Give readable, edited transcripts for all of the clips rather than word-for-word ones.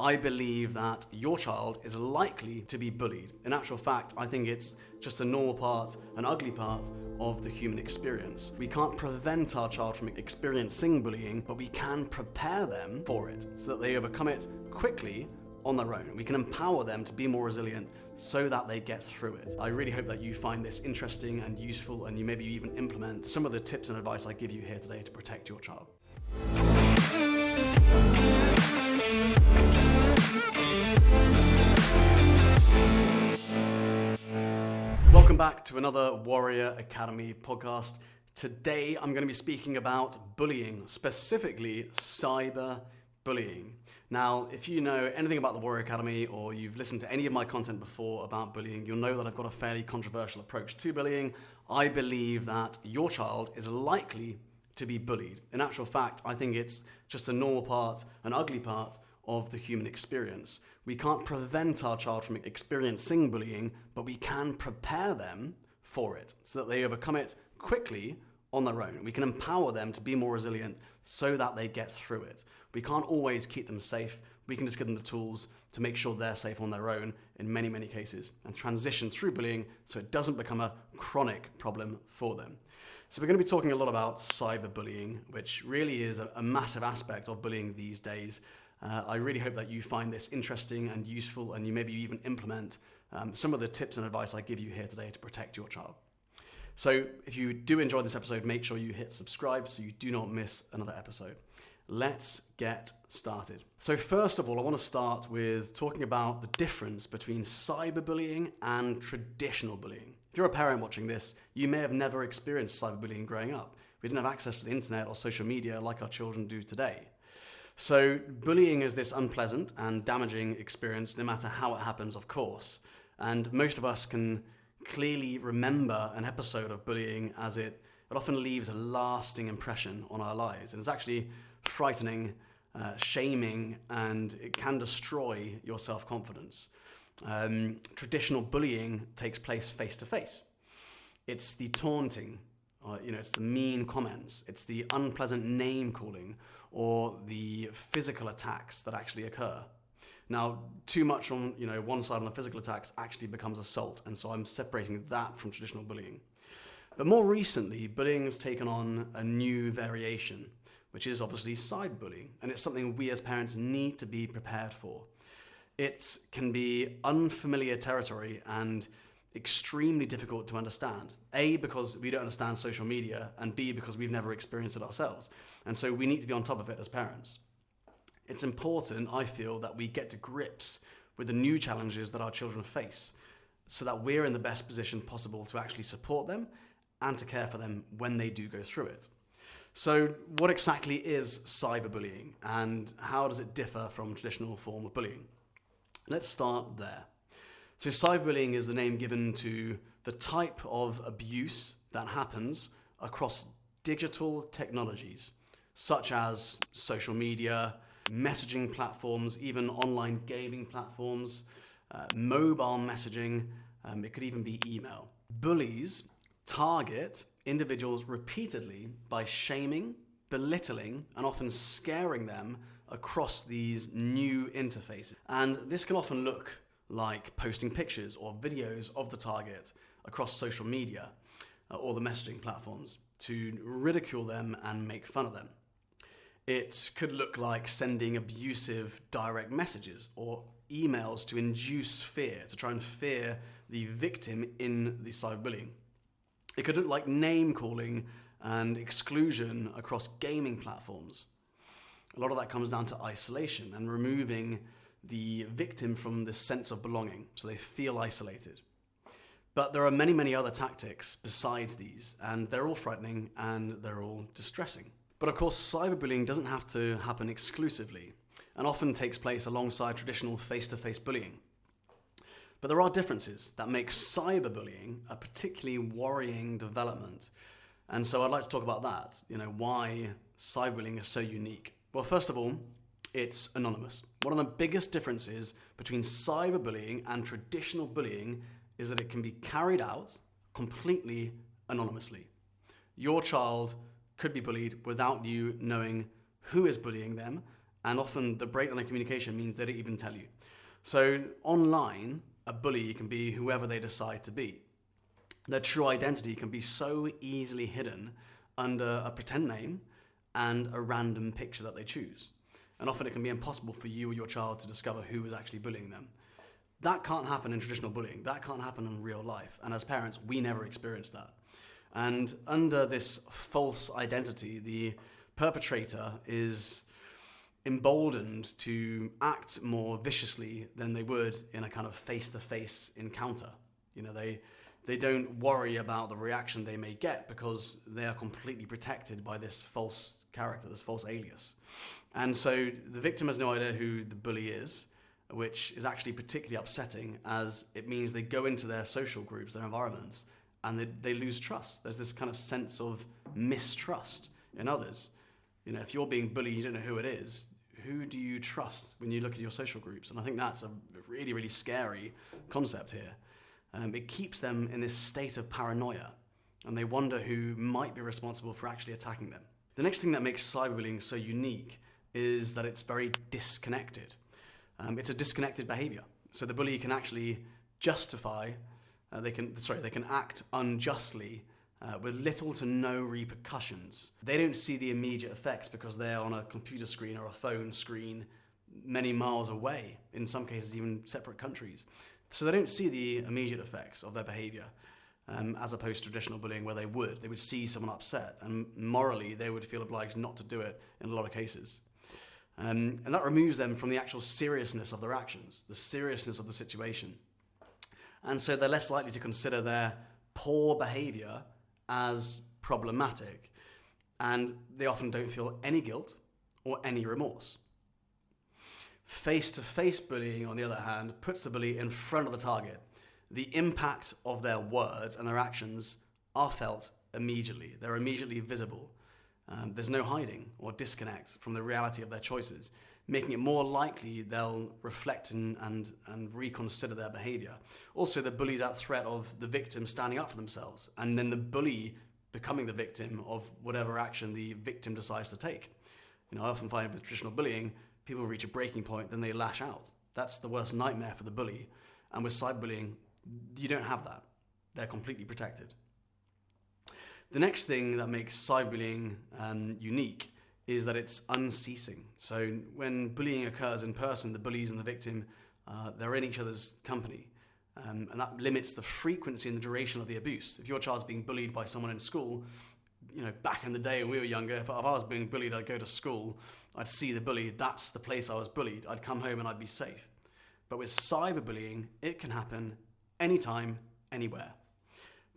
I believe that your child is likely to be bullied. In actual fact, I think it's just a normal part, an ugly part of the human experience. We can't prevent our child from experiencing bullying, but we can prepare them for it so that they overcome it quickly on their own. We can empower them to be more resilient so that they get through it. I really hope that you find this interesting and useful, and you maybe even implement some of the tips and advice I give you here today to protect your child. Welcome back to another Warrior Academy podcast. Today I'm going to be speaking about bullying, specifically cyberbullying. Now, if you know anything about the Warrior Academy or you've listened to any of my content before about bullying, you'll know that I've got a fairly controversial approach to bullying. I believe that your child is likely to be bullied. In actual fact, I think it's just a normal part, an ugly part of the human experience. We can't prevent our child from experiencing bullying, but we can prepare them for it so that they overcome it quickly on their own. We can empower them to be more resilient so that they get through it. We can't always keep them safe. We can just give them the tools to make sure they're safe on their own in many, many cases and transition through bullying so it doesn't become a chronic problem for them. So we're going to be talking a lot about cyberbullying, which really is a massive aspect of bullying these days. I really hope that you find this interesting and useful, and you maybe even implement some of the tips and advice I give you here today to protect your child. So if you do enjoy this episode, make sure you hit subscribe so you do not miss another episode. Let's get started. So first of all, I want to start with talking about the difference between cyberbullying and traditional bullying. If you're a parent watching this, you may have never experienced cyberbullying growing up. We didn't have access to the internet or social media like our children do today. So bullying is this unpleasant and damaging experience no matter how it happens, of course. And most of us can clearly remember an episode of bullying as it often leaves a lasting impression on our lives. And it's actually frightening, shaming, and it can destroy your self-confidence. Traditional bullying takes place face-to-face. It's the taunting, it's the mean comments, it's the unpleasant name-calling, or the physical attacks that actually occur. Now, too much on one side on the physical attacks actually becomes assault, and so I'm separating that from traditional bullying. But more recently, bullying has taken on a new variation, which is obviously cyberbullying, and it's something we as parents need to be prepared for. It can be unfamiliar territory and extremely difficult to understand. A, because we don't understand social media, and B, because we've never experienced it ourselves. And so we need to be on top of it as parents. It's important, I feel, that we get to grips with the new challenges that our children face so that we're in the best position possible to actually support them and to care for them when they do go through it. So what exactly is cyberbullying, and how does it differ from traditional form of bullying? Let's start there. So cyberbullying is the name given to the type of abuse that happens across digital technologies, such as social media, messaging platforms, even online gaming platforms, mobile messaging, it could even be email. Bullies target individuals repeatedly by shaming, belittling, and often scaring them across these new interfaces. And this can often look like posting pictures or videos of the target across social media or the messaging platforms to ridicule them and make fun of them. It could look like sending abusive direct messages or emails to induce fear, to try and fear the victim in the cyberbullying. It could look like name calling and exclusion across gaming platforms. A lot of that comes down to isolation and removing the victim from this sense of belonging, so they feel isolated. But there are many, many other tactics besides these, and they're all frightening and they're all distressing. But of course, cyberbullying doesn't have to happen exclusively, and often takes place alongside traditional face-to-face bullying. But there are differences that make cyberbullying a particularly worrying development. And so I'd like to talk about that, why cyberbullying is so unique. Well, first of all, it's anonymous. One of the biggest differences between cyberbullying and traditional bullying is that it can be carried out completely anonymously. Your child could be bullied without you knowing who is bullying them And often the breakdown in communication means they don't even tell you. So online, a bully can be whoever they decide to be. Their true identity can be so easily hidden under a pretend name and a random picture that they choose. And often it can be impossible for you or your child to discover who is actually bullying them. That can't happen in traditional bullying. That can't happen in real life. And as parents, we never experience that. And under this false identity, the perpetrator is emboldened to act more viciously than they would in a kind of face-to-face encounter. They don't worry about the reaction they may get because they are completely protected by this false character, this false alias. And so the victim has no idea who the bully is, which is actually particularly upsetting as it means they go into their social groups, their environments, and they lose trust. There's this kind of sense of mistrust in others. If you're being bullied, you don't know who it is. Who do you trust when you look at your social groups? And I think that's a really, really scary concept here. It keeps them in this state of paranoia, and they wonder who might be responsible for actually attacking them. The next thing that makes cyberbullying so unique is that it's very disconnected. It's a disconnected behavior. So the bully can actually justify, they can act unjustly with little to no repercussions. They don't see the immediate effects because they're on a computer screen or a phone screen many miles away, in some cases even separate countries. So they don't see the immediate effects of their behavior, as opposed to traditional bullying where they would see someone upset and morally they would feel obliged not to do it in a lot of cases. And that removes them from the actual seriousness of their actions, the seriousness of the situation. And so they're less likely to consider their poor behavior as problematic, and they often don't feel any guilt or any remorse. Face-to-face bullying, on the other hand, puts the bully in front of the target. The impact of their words and their actions are felt immediately. They're immediately visible. There's no hiding or disconnect from the reality of their choices, making it more likely they'll reflect and reconsider their behavior. Also, the bully's at threat of the victim standing up for themselves, and then the bully becoming the victim of whatever action the victim decides to take. I often find with traditional bullying, people reach a breaking point, then they lash out. That's the worst nightmare for the bully. And with cyberbullying, you don't have that. They're completely protected. The next thing that makes cyberbullying unique is that it's unceasing. So when bullying occurs in person, the bullies and the victim, they're in each other's company. And that limits the frequency and the duration of the abuse. If your child's being bullied by someone in school, back in the day when we were younger, if I was being bullied, I'd go to school, I'd see the bully, that's the place I was bullied. I'd come home and I'd be safe. But with cyberbullying, it can happen anytime, anywhere.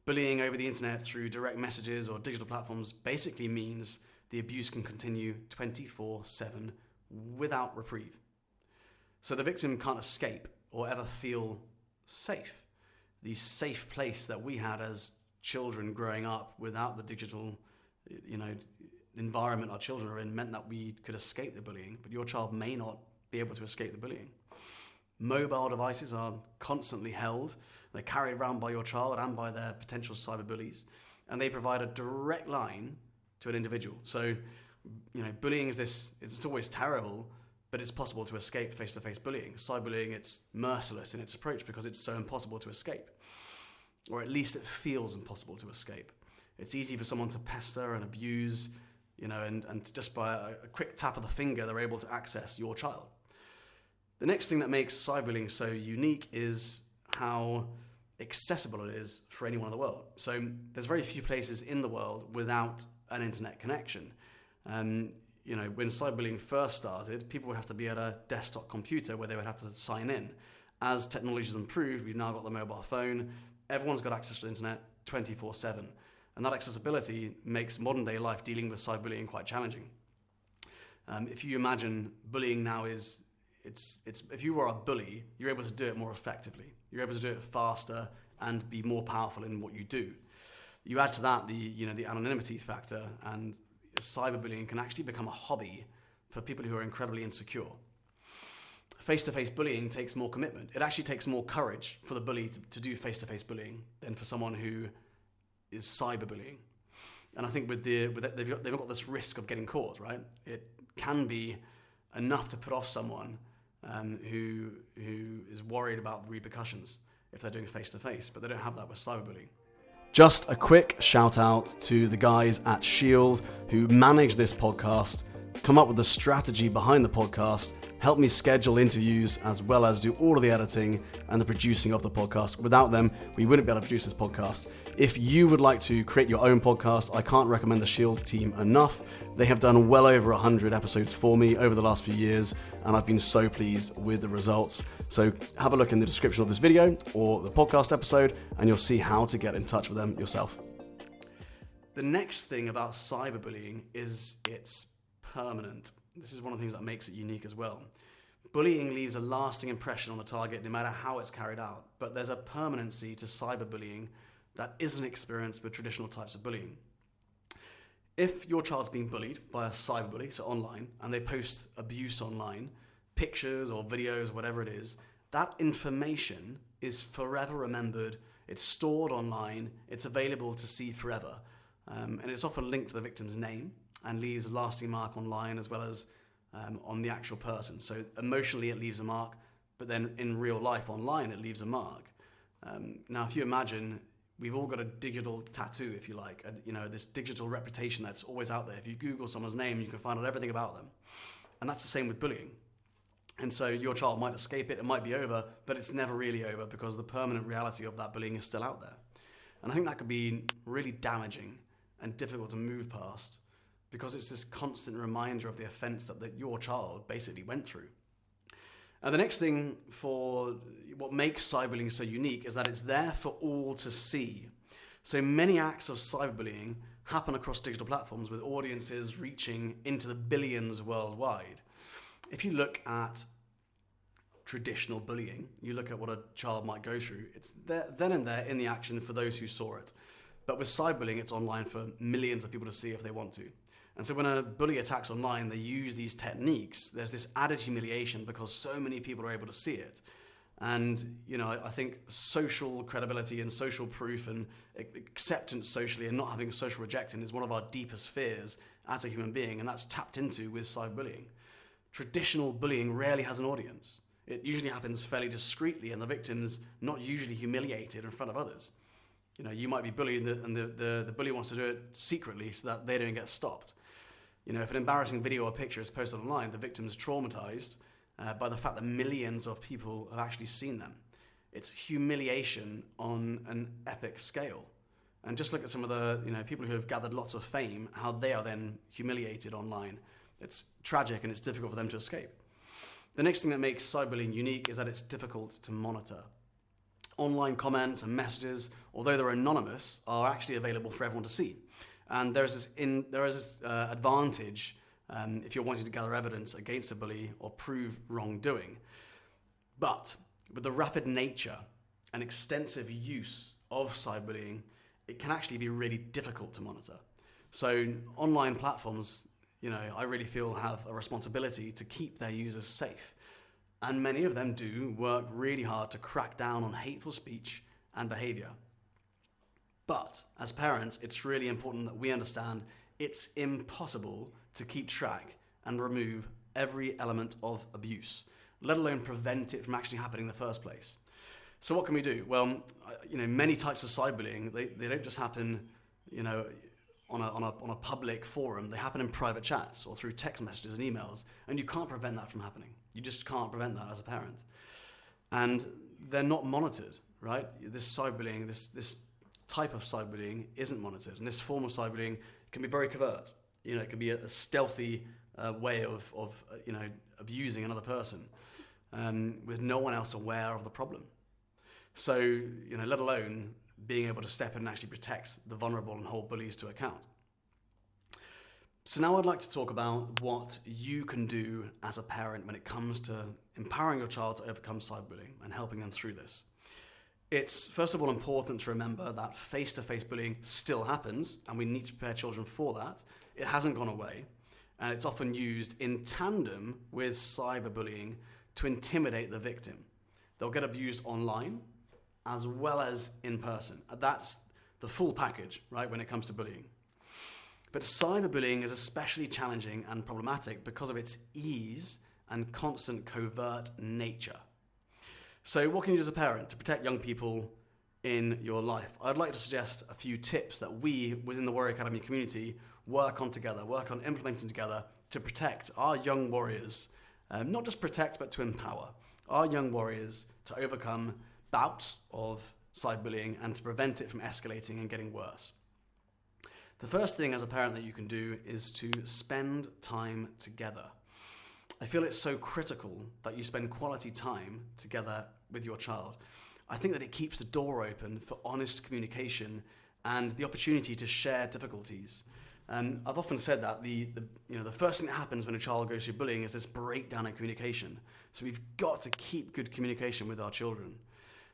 Bullying over the internet through direct messages or digital platforms basically means the abuse can continue 24/7 without reprieve. So the victim can't escape or ever feel safe. The safe place that we had as children growing up without the digital, environment our children are in meant that we could escape the bullying, but your child may not be able to escape the bullying. Mobile devices are constantly held. They're carried around by your child and by their potential cyberbullies, and they provide a direct line to an individual. So, bullying is it's always terrible, but it's possible to escape face-to-face bullying. Cyberbullying, it's merciless in its approach because it's so impossible to escape. Or at least it feels impossible to escape. It's easy for someone to pester and abuse, and just by a quick tap of the finger, they're able to access your child. The next thing that makes cyberbullying so unique is how accessible it is for anyone in the world. So there's very few places in the world without an internet connection. When cyberbullying first started, people would have to be at a desktop computer where they would have to sign in. As technology has improved, we've now got the mobile phone. Everyone's got access to the internet 24/7. And that accessibility makes modern day life dealing with cyberbullying quite challenging. If you imagine bullying now it's if you were a bully, you're able to do it more effectively. You're able to do it faster and be more powerful in what you do. You add to that the anonymity factor, and cyberbullying can actually become a hobby for people who are incredibly insecure. Face-to-face bullying takes more commitment. It actually takes more courage for the bully to do face-to-face bullying than for someone who is cyberbullying. And I think they've got this risk of getting caught, right? It can be enough to put off someone who is worried about the repercussions if they're doing face-to-face, but they don't have that with cyberbullying. Just a quick shout out to the guys at Shield who manage this podcast, come up with the strategy behind the podcast, help me schedule interviews, as well as do all of the editing and the producing of the podcast. Without them, we wouldn't be able to produce this podcast. If you would like to create your own podcast, I can't recommend the Shield team enough. They have done well over 100 episodes for me over the last few years, and I've been so pleased with the results. So have a look in the description of this video or the podcast episode, and you'll see how to get in touch with them yourself. The next thing about cyberbullying is it's permanent. This is one of the things that makes it unique as well. Bullying leaves a lasting impression on the target no matter how it's carried out, but there's a permanency to cyberbullying that isn't experienced with traditional types of bullying. If your child's being bullied by a cyberbully, so online, and they post abuse online, pictures or videos, whatever it is, that information is forever remembered, it's stored online, it's available to see forever, and it's often linked to the victim's name and leaves a lasting mark online as well as on the actual person. So emotionally it leaves a mark, but then in real life online it leaves a mark. Now if you imagine, we've all got a digital tattoo, if you like, this digital reputation that's always out there. If you Google someone's name, you can find out everything about them. And that's the same with bullying. And so your child might escape it, it might be over, but it's never really over because the permanent reality of that bullying is still out there. And I think that could be really damaging and difficult to move past because it's this constant reminder of the offense that your child basically went through. And the next thing for what makes cyberbullying so unique is that it's there for all to see. So many acts of cyberbullying happen across digital platforms with audiences reaching into the billions worldwide. If you look at traditional bullying, you look at what a child might go through, it's there, then and there in the action for those who saw it. But with cyberbullying, it's online for millions of people to see if they want to. And so when a bully attacks online, they use these techniques. There's this added humiliation because so many people are able to see it. And, I think social credibility and social proof and acceptance socially and not having social rejection is one of our deepest fears as a human being, and that's tapped into with cyberbullying. Traditional bullying rarely has an audience. It usually happens fairly discreetly, and the victim's not usually humiliated in front of others. You might be bullied, and the bully wants to do it secretly so that they don't get stopped. If an embarrassing video or picture is posted online, the victim's traumatized by the fact that millions of people have actually seen them. It's humiliation on an epic scale. And just look at some of the people who have gathered lots of fame, how they are then humiliated online. It's tragic and it's difficult for them to escape. The next thing that makes cyberbullying unique is that it's difficult to monitor. Online comments and messages, although they're anonymous, are actually available for everyone to see. And there is this advantage if you're wanting to gather evidence against a bully or prove wrongdoing. But with the rapid nature and extensive use of cyberbullying, it can actually be really difficult to monitor. So online platforms, I really feel have a responsibility to keep their users safe. And many of them do work really hard to crack down on hateful speech and behavior. But as parents, it's really important that we understand it's impossible to keep track and remove every element of abuse, let alone prevent it from actually happening in the first place. So what can we do? Well, many types of cyberbullying, they don't just happen, on a public forum. They happen in private chats or through text messages and emails, and you can't prevent that from happening. You just can't prevent that as a parent. And they're not monitored, right? This cyberbullying, this type of cyberbullying isn't monitored, and this form of cyberbullying can be very covert. It can be a stealthy way of abusing another person with no one else aware of the problem. So, let alone being able to step in and actually protect the vulnerable and hold bullies to account. So now I'd like to talk about what you can do as a parent when it comes to empowering your child to overcome cyberbullying and helping them through this. It's first of all important to remember that face-to-face bullying still happens, and we need to prepare children for that. It hasn't gone away, and it's often used in tandem with cyberbullying to intimidate the victim. They'll get abused online as well as in person. That's the full package, right, when it comes to bullying. But cyberbullying is especially challenging and problematic because of its ease and constant covert nature. So what can you do as a parent to protect young people in your life? I'd like to suggest a few tips that we within the Warrior Academy community work on implementing together to protect our young warriors, not just protect, but to empower our young warriors to overcome bouts of cyberbullying and to prevent it from escalating and getting worse. The first thing as a parent that you can do is to spend time together. I feel it's so critical that you spend quality time together with your child. I think that it keeps the door open for honest communication and the opportunity to share difficulties. I've often said that the first thing that happens when a child goes through bullying is this breakdown in communication. So we've got to keep good communication with our children.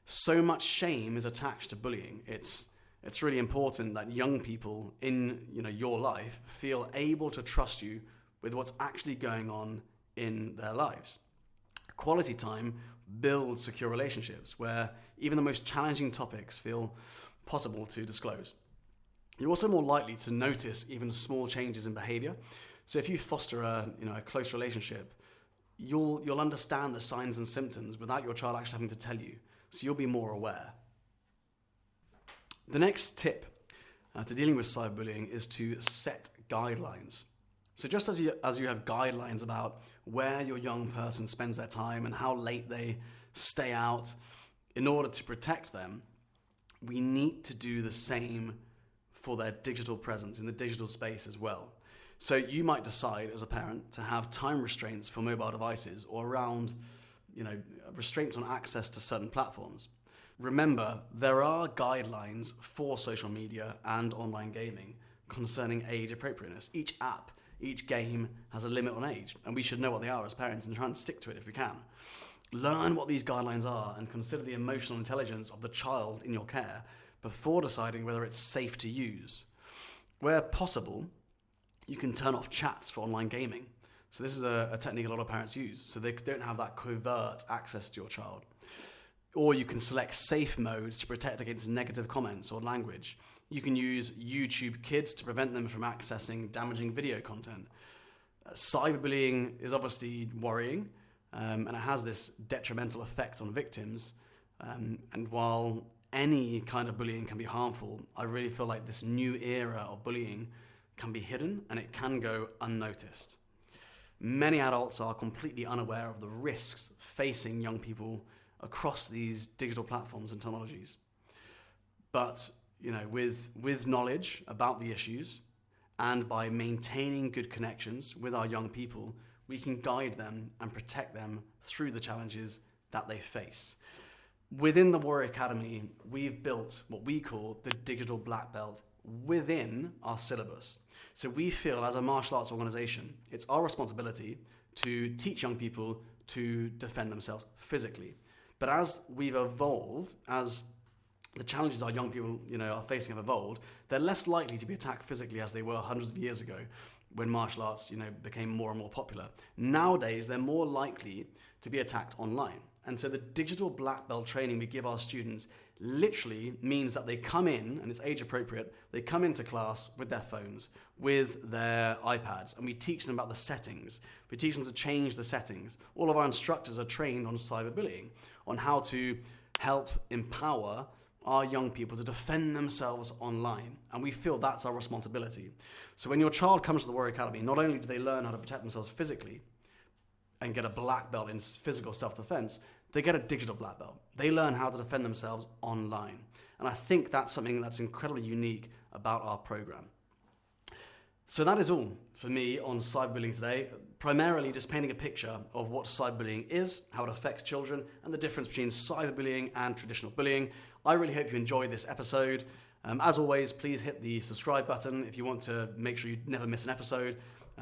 So much shame is attached to bullying. It's really important that young people in your life feel able to trust you with what's actually going on in their lives. Quality time builds secure relationships where even the most challenging topics feel possible to disclose. You're also more likely to notice even small changes in behavior. So if you foster a close relationship, you'll understand the signs and symptoms without your child actually having to tell you. So you'll be more aware. The next tip to dealing with cyberbullying is to set guidelines. So just as you have guidelines about where your young person spends their time and how late they stay out in order to protect them, we need to do the same for their digital presence in the digital space as well. So you might decide as a parent to have time restraints for mobile devices or around restraints on access to certain platforms. Remember, there are guidelines for social media and online gaming concerning age appropriateness. Each app, each game has a limit on age, and we should know what they are as parents and try and stick to it if we can. Learn what these guidelines are and consider the emotional intelligence of the child in your care before deciding whether it's safe to use. Where possible, you can turn off chats for online gaming. So this is a technique a lot of parents use, so they don't have that covert access to your child. Or you can select safe modes to protect against negative comments or language. You can use YouTube Kids to prevent them from accessing damaging video content. Cyberbullying is obviously worrying, and it has this detrimental effect on victims. And while any kind of bullying can be harmful, I really feel like this new era of bullying can be hidden and it can go unnoticed. Many adults are completely unaware of the risks facing young people across these digital platforms and technologies. But, with knowledge about the issues and by maintaining good connections with our young people, we can guide them and protect them through the challenges that they face. Within the Warrior Academy, we've built what we call the digital black belt within our syllabus. So we feel as a martial arts organization, it's our responsibility to teach young people to defend themselves physically. But as we've evolved, as the challenges our young people are facing have evolved, they're less likely to be attacked physically as they were hundreds of years ago when martial arts became more and more popular. Nowadays, they're more likely to be attacked online. And so the digital black belt training we give our students literally means that they come in, and it's age appropriate, they come into class with their phones, with their iPads, and we teach them about the settings. We teach them to change the settings. All of our instructors are trained on cyberbullying, on how to help empower our young people to defend themselves online. And we feel that's our responsibility. So when your child comes to the Warrior Academy, not only do they learn how to protect themselves physically and get a black belt in physical self-defense, they get a digital black belt. They learn how to defend themselves online. And I think that's something that's incredibly unique about our program. So that is all for me on cyberbullying today. Primarily just painting a picture of what cyberbullying is, how it affects children, and the difference between cyberbullying and traditional bullying. I really hope you enjoyed this episode. As always, please hit the subscribe button if you want to make sure you never miss an episode.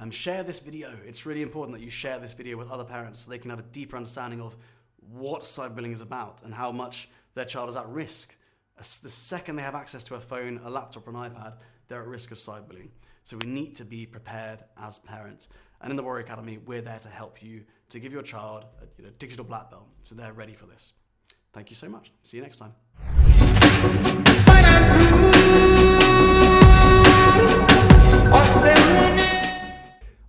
Share this video. It's really important that you share this video with other parents so they can have a deeper understanding of what cyberbullying is about and how much their child is at risk. The second they have access to a phone, a laptop, or an iPad, they're at risk of cyberbullying. So we need to be prepared as parents. And in the Warrior Academy, we're there to help you to give your child a digital black belt so they're ready for this. Thank you so much. See you next time.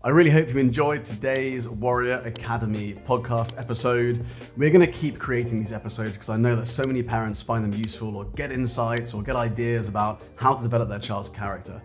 I really hope you enjoyed today's Warrior Academy podcast episode. We're going to keep creating these episodes because I know that so many parents find them useful or get insights or get ideas about how to develop their child's character.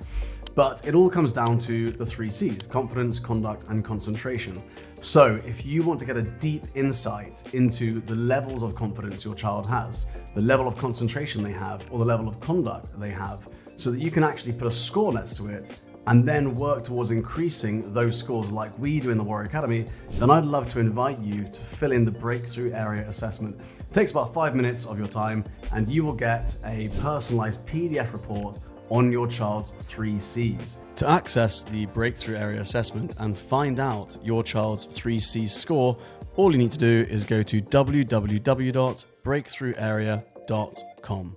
But it all comes down to the 3 C's: confidence, conduct, and concentration. So if you want to get a deep insight into the levels of confidence your child has, the level of concentration they have, or the level of conduct they have, so that you can actually put a score next to it and then work towards increasing those scores like we do in the Warrior Academy, then I'd love to invite you to fill in the Breakthrough Area Assessment. It takes about 5 minutes of your time, and you will get a personalized PDF report on your child's 3 C's. To access the Breakthrough Area Assessment and find out your child's 3 C's score, all you need to do is go to www.breakthrougharea.com.